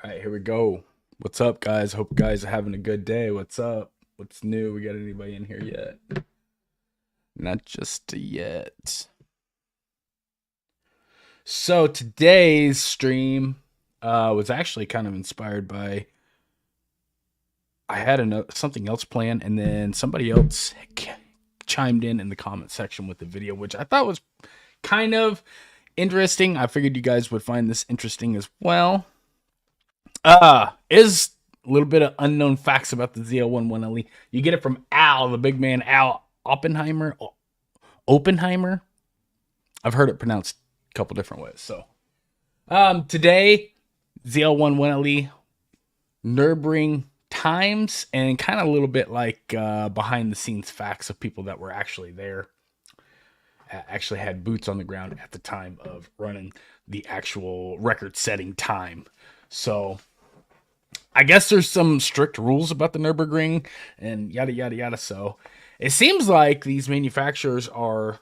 All right, here we go. What's up, guys? Hope you guys are having a good day. What's up? What's new? We got anybody in here yet? Not just yet. So today's stream was actually kind of inspired by I had something else planned, and then somebody else chimed in the comment section with the video, which I thought was kind of interesting. I figured you guys would find this interesting as well. Is a little bit of unknown facts about the ZL1 1LE. You get it from Al, the big man, Al Oppenheimer. Oppenheimer. I've heard it pronounced a couple different ways. So, today, ZL1 1LE, Nurburgring times, and kind of a little bit like behind the scenes facts of people that were actually there, actually had boots on the ground at the time of running the actual record setting time. So, I guess there's some strict rules about the Nurburgring and yada yada yada. So it seems like these manufacturers are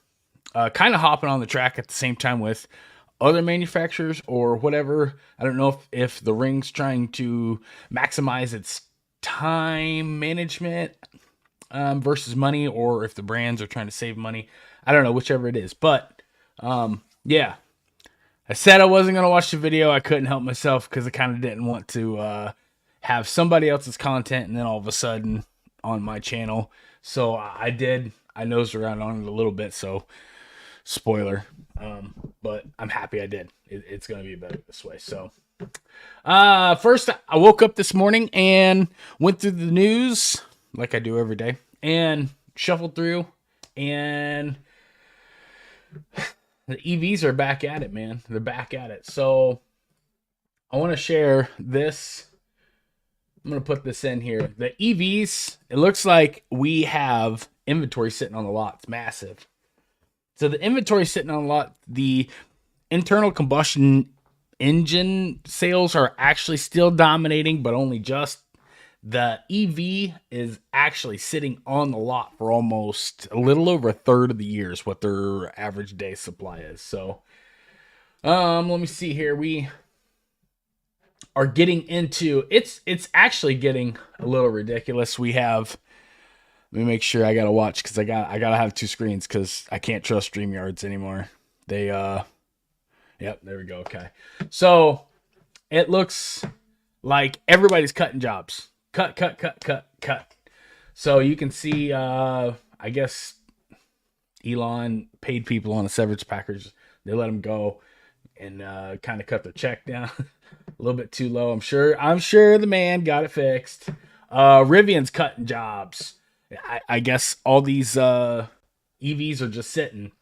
kind of hopping on the track at the same time with other manufacturers or whatever. I don't know if the ring's trying to maximize its time management versus money, or if the brands are trying to save money. I don't know, whichever it is. But yeah, I said I wasn't going to watch the video. I couldn't help myself because I kind of didn't want to have somebody else's content and then all of a sudden on my channel. So I did. I nosed around on it a little bit. So spoiler. But I'm happy I did. It's going to be better this way. So first, I woke up this morning and went through the news like I do every day and shuffled through, and the EVs are back at it, man. They're back at it. So I want to share this. I'm going to put this in here. The EVs, it looks like we have inventory sitting on the lot. It's massive. So the inventory sitting on the lot, the internal combustion engine sales are actually still dominating, but only just. The EV is actually sitting on the lot for almost a little over a third of the year is what their average day supply is. So, let me see here. We are getting into it's actually getting a little ridiculous. We have, let me make sure I gotta watch because I gotta have two screens because I can't trust StreamYards anymore. They yep, there we go. Okay. So it looks like everybody's cutting jobs. Cut. So you can see I guess Elon paid people on a severance package. They let them go and kind of cut their check down a little bit too low. I'm sure the man got it fixed. Rivian's cutting jobs. I guess all these EVs are just sitting.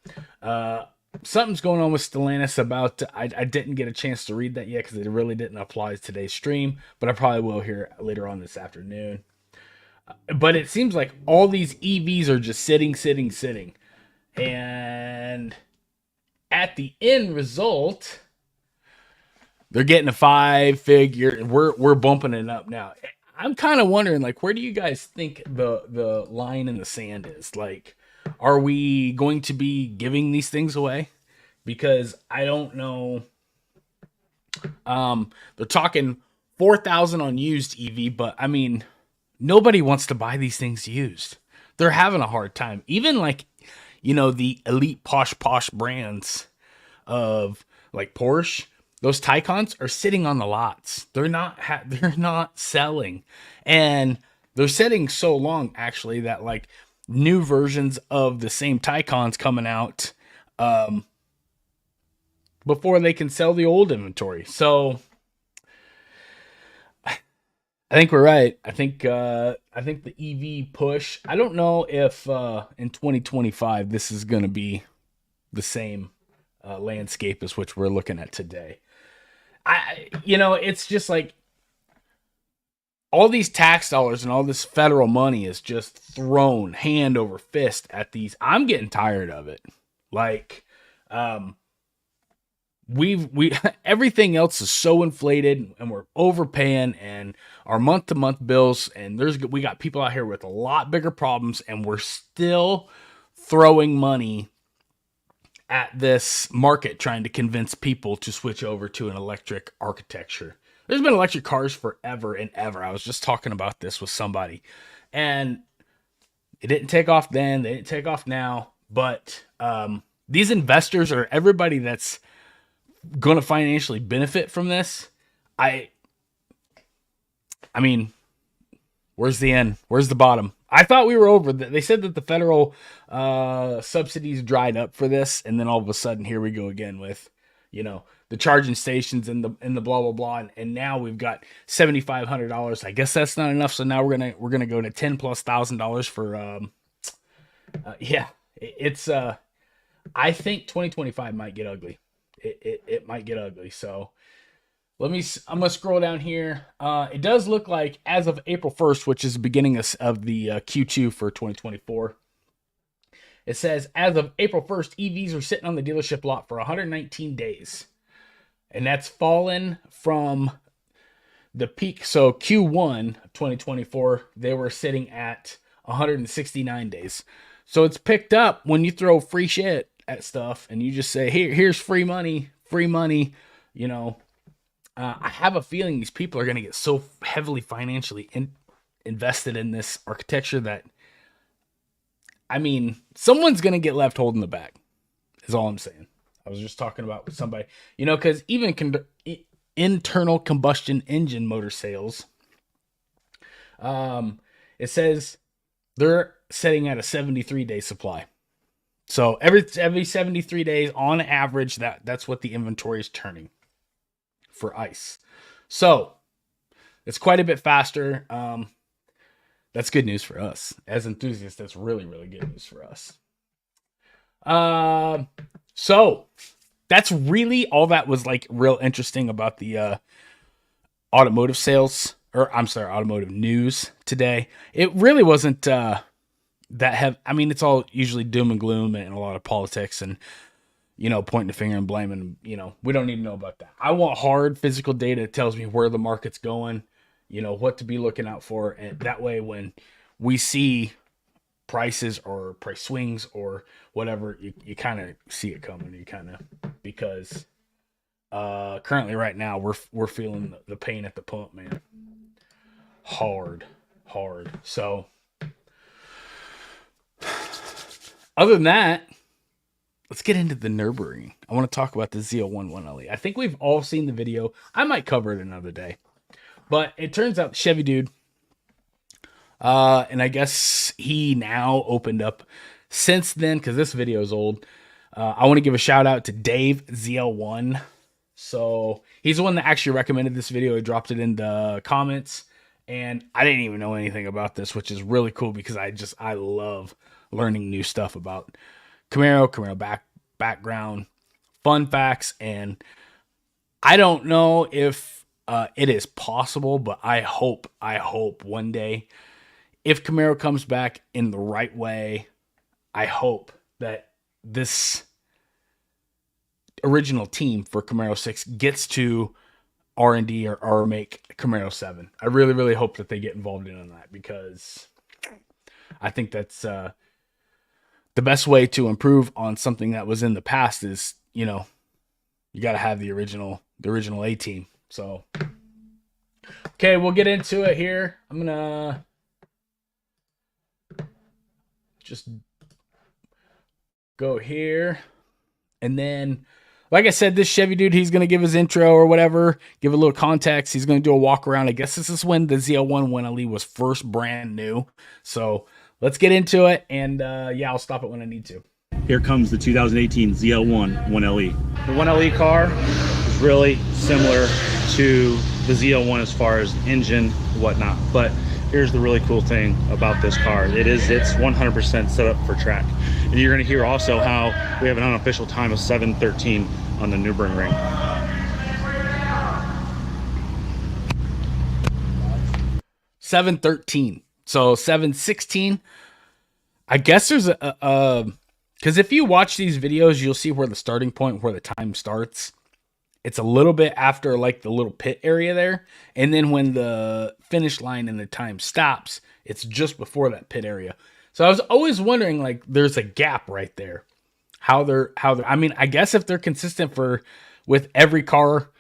Something's going on with Stellantis about. I didn't get a chance to read that yet because it really didn't apply to today's stream, but I probably will here later on this afternoon. But it seems like all these EVs are just sitting, and at the end result, they're getting a 5-figure. We're bumping it up now. I'm kind of wondering, like, where do you guys think the line in the sand is? Like, are we going to be giving these things away? Because I don't know. They're talking 4,000 on used EV, but I mean, nobody wants to buy these things used. They're having a hard time. Even like, the elite posh brands of like Porsche, those Taycans are sitting on the lots. They're not selling, and they're sitting so long actually that like new versions of the same Taycans coming out before they can sell the old inventory. So I think we're right. I think the EV push. I don't know if in 2025 this is going to be the same landscape as which we're looking at today. It's just like all these tax dollars and all this federal money is just thrown hand over fist at these. I'm getting tired of it. Like, we everything else is so inflated and we're overpaying, and our month to month bills, and we got people out here with a lot bigger problems, and we're still throwing money at this market trying to convince people to switch over to an electric architecture. there's been electric cars forever and ever. I was just talking about this with somebody, and it didn't take off then. They didn't take off now. But these investors or everybody that's going to financially benefit from this, I mean, where's the end? Where's the bottom? I thought we were over. They said that the federal subsidies dried up for this, and then all of a sudden, here we go again with, the charging stations and the blah blah blah, and now we've got $7,500. I guess that's not enough, so now we're gonna go to $10,000+ for it's I think 2025 might get ugly. It might get ugly. So I'm gonna scroll down here. It does look like as of April 1st, which is the beginning of the Q2 for 2024. It says as of April 1st, EVs are sitting on the dealership lot for 119 days. And that's fallen from the peak. So Q1 2024, they were sitting at 169 days. So it's picked up when you throw free shit at stuff and you just say, here's free money. I have a feeling these people are going to get so heavily financially invested in this architecture that, someone's going to get left holding the bag, is all I'm saying. I was just talking about with somebody, because even internal combustion engine motor sales, it says they're setting at a 73-day supply. So every 73 days on average, that's what the inventory is turning for ICE. So it's quite a bit faster. That's good news for us as enthusiasts. That's really, really good news for us. So that's really all that was like real interesting about the automotive sales, automotive news today. It really wasn't that heavy. It's all usually doom and gloom and a lot of politics and, pointing the finger and blaming, we don't need to know about that. I want hard physical data that tells me where the market's going, what to be looking out for. And that way, when we see prices or price swings or whatever, you kind of see it coming. Because currently right now we're feeling the pain at the pump, man. Hard. So other than that, let's get into the Nurburgring. I want to talk about the ZL1 1LE. I think we've all seen the video. I might cover it another day. But it turns out Chevy dude, and I guess he now opened up since then, because this video is old. I want to give a shout out to Dave ZL1. So he's the one that actually recommended this video. He dropped it in the comments, and I didn't even know anything about this, which is really cool because I love learning new stuff about Camaro background, fun facts, and I don't know if it is possible, but I hope one day, if Camaro comes back in the right way, I hope that this original team for Camaro 6 gets to R&D or make Camaro 7. I really, really hope that they get involved in on that, because I think that's the best way to improve on something that was in the past is, you got to have the original A team. So, okay, we'll get into it here. I'm going to just go here. And then, like I said, this Chevy dude, he's going to give his intro or whatever, give a little context. He's going to do a walk around. I guess this is when the ZL1 1LE was first brand new. So let's get into it. And I'll stop it when I need to. Here comes the 2018 ZL1 1LE. The 1LE car is really similar to the ZL1 as far as engine, whatnot. But here's the really cool thing about this car. It's 100% set up for track. And you're gonna hear also how we have an unofficial time of 7:13 on the Nürburgring. $713. So 716. I guess there's because if you watch these videos, you'll see where the starting point, where the time starts. It's a little bit after like the little pit area there. And then when the finish line and the time stops, it's just before that pit area. So I was always wondering, like, there's a gap right there. How they're I guess if they're consistent with every car,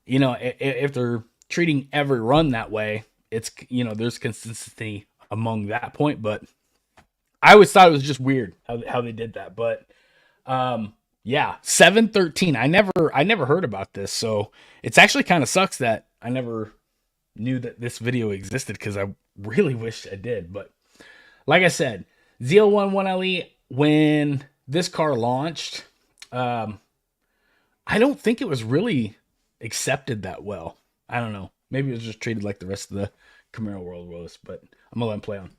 if they're treating every run that way. It's, you know, there's consistency among that point, but I always thought it was just weird how they did that. But yeah, 713. I never heard about this, so it's actually kind of sucks that I never knew that this video existed, because I really wish I did. But like I said, ZL1 1LE, when this car launched, I don't think it was really accepted that well. I don't know. Maybe it was just treated like the rest of the Camaro world was, but I'm gonna let him play on.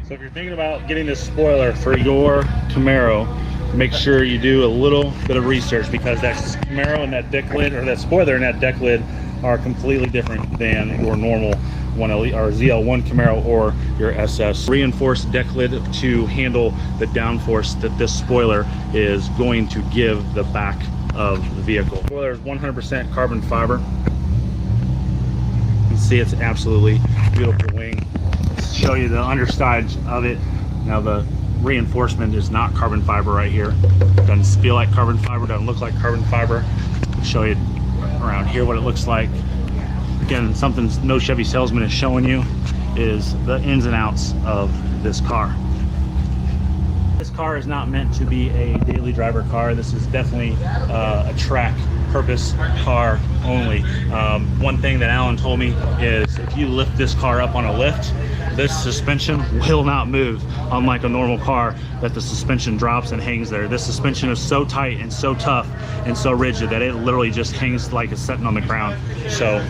So if you're thinking about getting this spoiler for your Camaro, make sure you do a little bit of research, because that Camaro and that deck lid, or that spoiler and that deck lid, are completely different than your normal 1LE or ZL1 Camaro or your SS. Reinforced deck lid to handle the downforce that this spoiler is going to give the back of the vehicle. The spoiler is 100% carbon fiber. You can see it's absolutely beautiful wing. Let's show you the underside of it. Now the reinforcement is not carbon fiber right here. Doesn't feel like carbon fiber, doesn't look like carbon fiber. I'll show you around here what it looks like. Again, something no Chevy salesman is showing you is the ins and outs of this car. This car is not meant to be a daily driver car. This is definitely a track purpose car only. One thing that Alan told me is if you lift this car up on a lift, this suspension will not move, unlike a normal car that the suspension drops and hangs there. This suspension is so tight and so tough and so rigid that it literally just hangs like it's sitting on the ground. So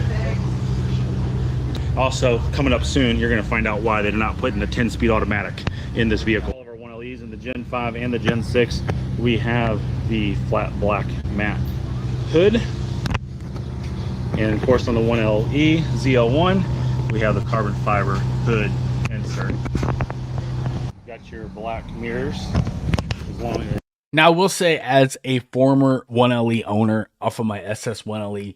also coming up soon, you're going to find out why they're not putting the 10-speed automatic in this vehicle. All of our 1LEs in the Gen 5 and the Gen 6, we have the flat black matte hood. And of course on the 1LE ZL1, we have the carbon fiber hood insert. Got your black mirrors. Now I will say, as a former 1LE owner off of my SS 1LE,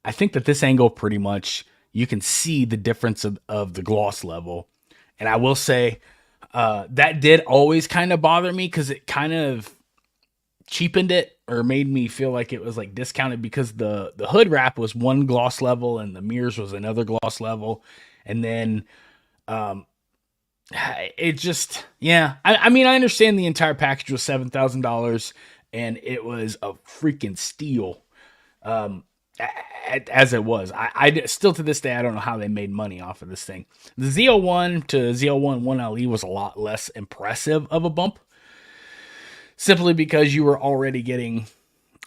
I think that this angle pretty much, you can see the difference of the gloss level. And I will say that did always kind of bother me, because it kind of cheapened it, or made me feel like it was like discounted, because the hood wrap was one gloss level and the mirrors was another gloss level. And then it just, yeah, I mean, I understand the entire package was $7,000 and it was a freaking steal. As it was, I still to this day, I don't know how they made money off of this thing. The ZL1 to ZL1 1LE was a lot less impressive of a bump, simply because you were already getting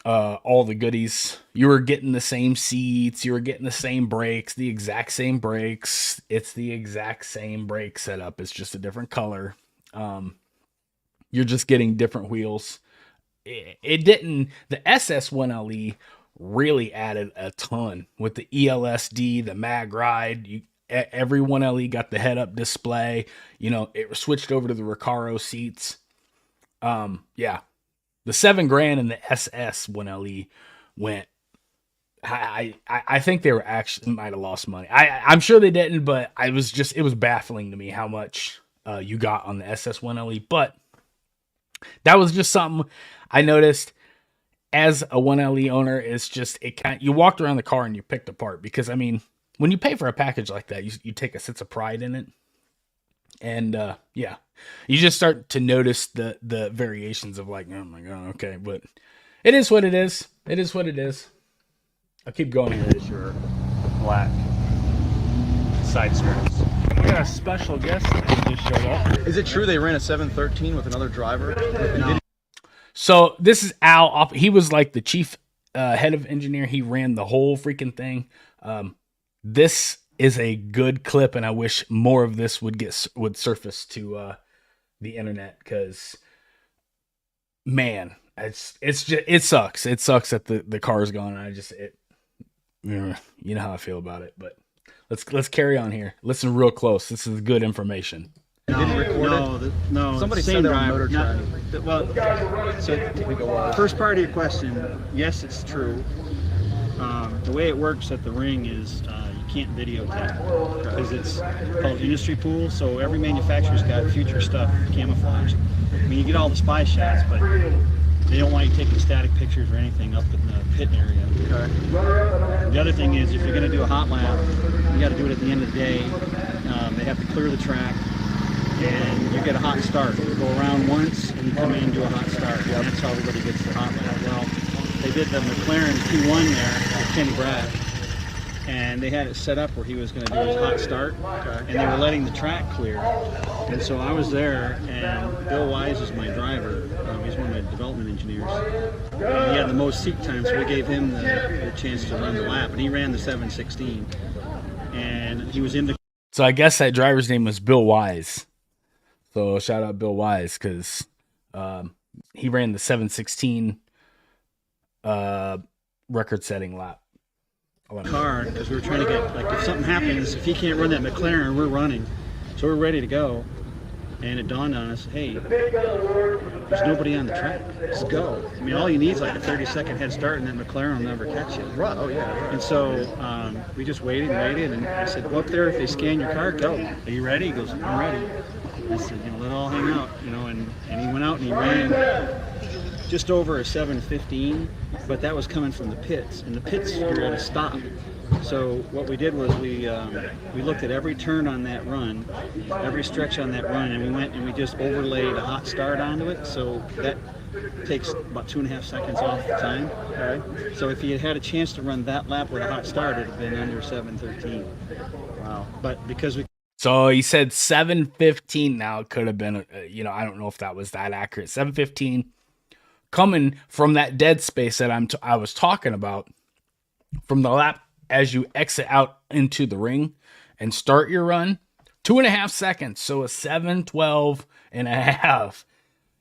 all the goodies. You were getting the same seats, you were getting the same brakes, the exact same brakes. It's the exact same brake setup. It's just a different color. You're just getting different wheels. It didn't. The SS 1LE really added a ton with the ELSD, the mag ride. Every 1LE got the head-up display. You know, it switched over to the Recaro seats. Yeah, the $7,000 in the SS 1LE went. I think they were actually might have lost money. I'm sure they didn't, but it was baffling to me how much you got on the SS 1LE. But that was just something I noticed as a 1LE owner. It's just, you walked around the car and you picked apart, because I mean, when you pay for a package like that, you take a sense of pride in it. And yeah, you just start to notice the variations of like, oh my God, okay, but it is what it is. It is what it is. I'll keep going here. Is your black side skirts. We got a special guest that just showed up. Is it true they ran a 713 with another driver? No. So this is Al. He was like the chief head of engineer. He ran the whole freaking thing. This is a good clip, and I wish more of this would surface to the internet, because man, it sucks. It sucks that the car is gone. You know how I feel about it. But let's carry on here. Listen real close. This is good information. No. Somebody said that on Motor Trend. Well, so first part of your question, yes, it's true. The way it works at the ring is you can't videotape, because it's called industry pool. So every manufacturer's got future stuff camouflaged. I mean, you get all the spy shots, but they don't want you taking static pictures or anything up in the pit area. Okay. The other thing is, if you're going to do a hot lap, you got to do it at the end of the day. They have to clear the track, and you get a hot start. You go around once, and you come in and do a hot start. And that's how everybody gets the hot lap. Well, they did the McLaren P1 there with Kenny Brad, and they had it set up where he was going to do his hot start, and they were letting the track clear. And so I was there, and Bill Wise is my driver. He's one of my development engineers. And he had the most seat time, so we gave him the chance to run the lap, and he ran the 7:16. And he was in the... So I guess that driver's name was Bill Wise. So shout out Bill Wise, because he ran the 7:16 record-setting lap. car as we were trying to get, like, if something happens, if he can't run that McLaren, we're running. So we're ready to go. And it dawned on us, hey, there's nobody on the track. Just go. I mean, all you need is like a 30-second head start, and that McLaren will never catch you. Right. Oh, yeah. And so we just waited and waited, and I said, go up there. If they scan your car, go. Are you ready? He goes, I'm ready. I said, let it all hang out, and he went out and he ran just over a 7:15, but that was coming from the pits, and the pits you're at a stop. So what we did was we looked at every turn on that run, every stretch on that run, and we went and we just overlaid a hot start onto it. So that takes about 2.5 seconds off the time. Okay. So if he had had a chance to run that lap with a hot start, it'd have been under 7:13. Wow. But because we... So he said 7:15. Now it could have been, I don't know if that was that accurate. 7:15, coming from that dead space that I was talking about, from the lap as you exit out into the ring and start your run, 2.5 seconds. So a 7:12.5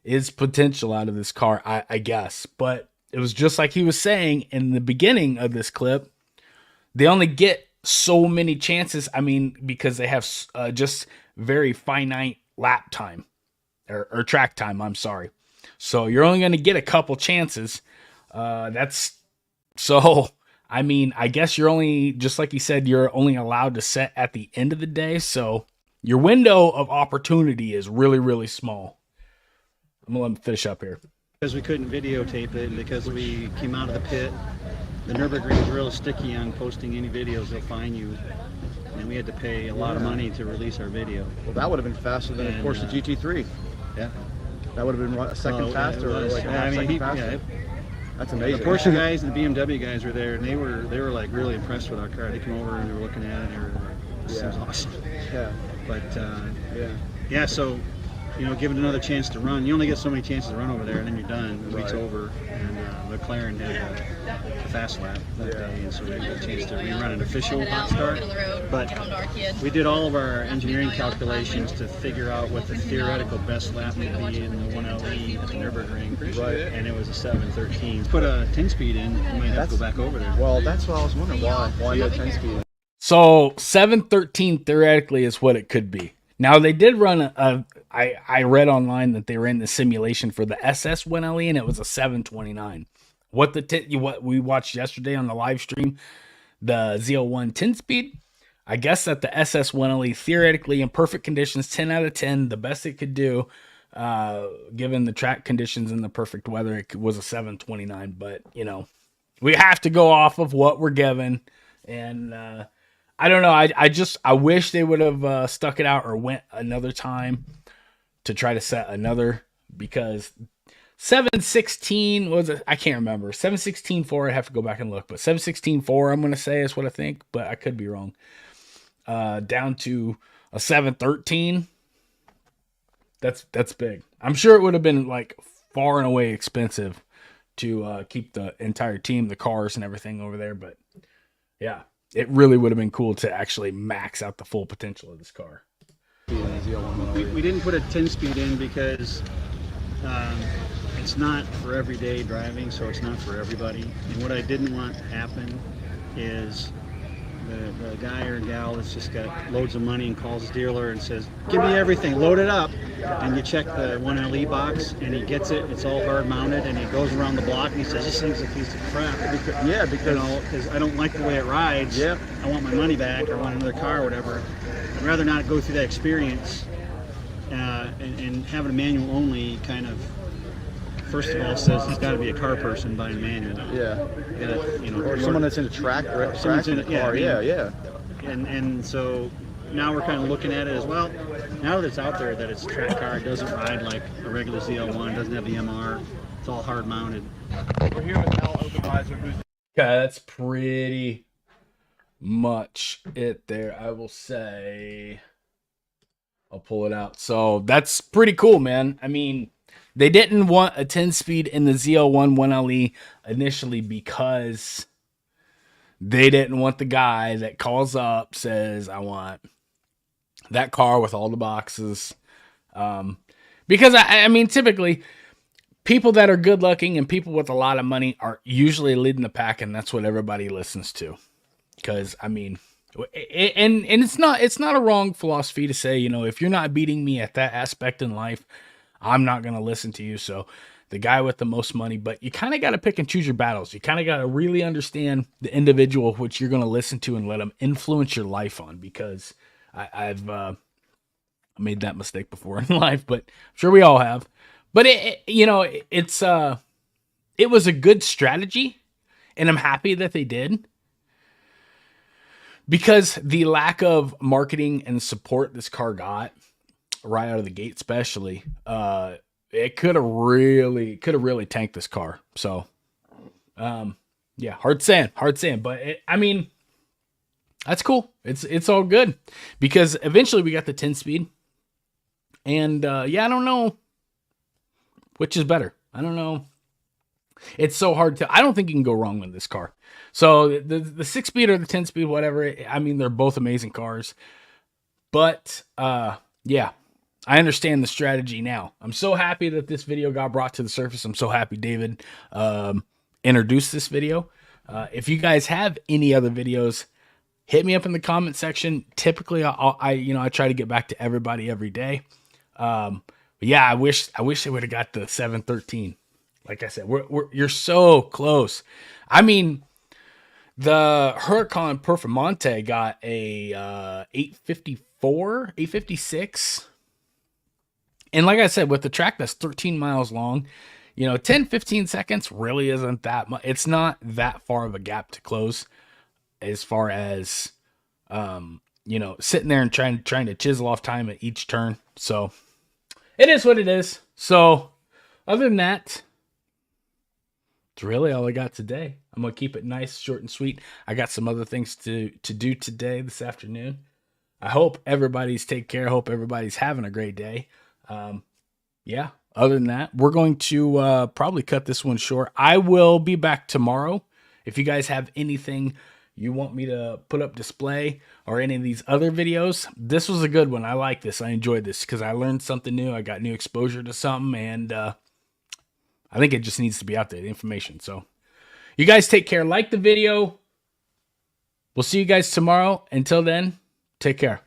is potential out of this car, I guess. But it was just like he was saying in the beginning of this clip. They only get so many chances. I mean, because they have just very finite lap time or track time. I'm sorry. So you're only going to get a couple chances. I mean, I guess you're only, just like you said, you're only allowed to set at the end of the day. So your window of opportunity is really, really small. I'm going to let him finish up here. Because we couldn't videotape it, and because we came out of the pit, the Nurburgring is real sticky on posting any videos. They'll fine you. And we had to pay a lot of money to release our video. Well, that would have been faster than, of course, the GT3. Yeah. That would have been a second faster, or like a half second faster. That's amazing. The Porsche guys and the BMW guys were there, and they were like really impressed with our car. They came over and they were looking at it, and they were like, "This is awesome." Yeah. But yeah. So, given another chance to run, you only get so many chances to run over there, and then you're done. The week's over, and McLaren had a fast lap that day, and so we had a chance to rerun an official hot start. But we did all of our engineering calculations to figure out what the theoretical best lap would be in the 1LE at the Nürburgring, and it was a 7:13. Put a 10-speed in, you might have to go back over there. Well, that's what I was wondering. Why a 10-speed? So 7:13 theoretically is what it could be. Now they did run I read online that they ran the simulation for the SS 1LE, and it was a 7:29. What we watched yesterday on the live stream, the ZL1 10-speed, I guess that the SS 1LE theoretically in perfect conditions, 10 out of 10, the best it could do, given the track conditions and the perfect weather, it was a 7:29. But we have to go off of what we're given, and I don't know. I wish they would have stuck it out or went another time to try to set another, because 7:16 was I can't remember. 7:16.4, I'd have to go back and look, but 7:16.4 I'm going to say is what I think, but I could be wrong. Down to a 7:13. That's big. I'm sure it would have been like far and away expensive to keep the entire team, the cars and everything over there, but yeah. It really would have been cool to actually max out the full potential of this car. We didn't put a 10-speed in because it's not for everyday driving, so it's not for everybody. And what I didn't want to happen is the guy or gal that's just got loads of money and calls his dealer and says, "Give me everything, load it up." And you check the 1LE box, and he gets it. It's all hard mounted, and he goes around the block and he says, "This thing's a piece of crap." Because I don't like the way it rides. Yeah. I want my money back, or I want another car, or whatever. I'd rather not go through that experience and having a manual only kind of first of all says he's got to be a car person buying manual. Yeah. You gotta, you know, Or someone that's into track in the car. Yeah. And so now we're kind of looking at it as well. Now that it's out there that it's a track car, it doesn't ride like a regular ZL1, doesn't have the MR, it's all hard mounted. We're here with Al Openweiser, who's Okay, that's pretty much it there. I will say, I'll pull it out. So that's pretty cool, man. I mean, they didn't want a 10-speed in the ZL1 1LE initially because they didn't want the guy that calls up, says, I want that car with all the boxes. Because, I mean, typically, people that are good looking and people with a lot of money are usually leading the pack, and that's what everybody listens to. Because, I mean, and it's not a wrong philosophy to say, you know, if you're not beating me at that aspect in life, I'm not going to listen to you. So the guy with the most money, but you kind of got to pick and choose your battles. You kind of got to really understand the individual which you're going to listen to and let them influence your life on, because I've made that mistake before in life, but I'm sure we all have. But it was a good strategy, and I'm happy that they did. Because the lack of marketing and support this car got right out of the gate, especially, it could have really tanked this car. So, yeah, hard saying. But I mean, that's cool. It's all good, because eventually we got the 10-speed, and yeah, I don't know which is better. I don't know. It's so hard to. I don't think you can go wrong with this car. So the 6-speed or the 10-speed, whatever. I mean, they're both amazing cars. But yeah, I understand the strategy now. I'm so happy that this video got brought to the surface. I'm so happy David introduced this video. If you guys have any other videos, hit me up in the comment section. Typically, I try to get back to everybody every day. But yeah, I wish they would have got the 713. Like I said, you're so close. I mean, the Huracan Performante got a 854, 856. And like I said, with the track that's 13 miles long, 10, 15 seconds really isn't that much. It's not that far of a gap to close as far as, sitting there and trying to chisel off time at each turn. So it is what it is. So other than that, it's really all I got today. I'm going to keep it nice, short, and sweet. I got some other things to do today, this afternoon. I hope everybody's taking care. I hope everybody's having a great day. Yeah, other than that, we're going to probably cut this one short. I will be back tomorrow. If you guys have anything you want me to put up display or any of these other videos, this was a good one. I like this. I enjoyed this because I learned something new. I got new exposure to something, and I think it just needs to be out there, the information. So you guys take care. Like the video. We'll see you guys tomorrow. Until then, take care.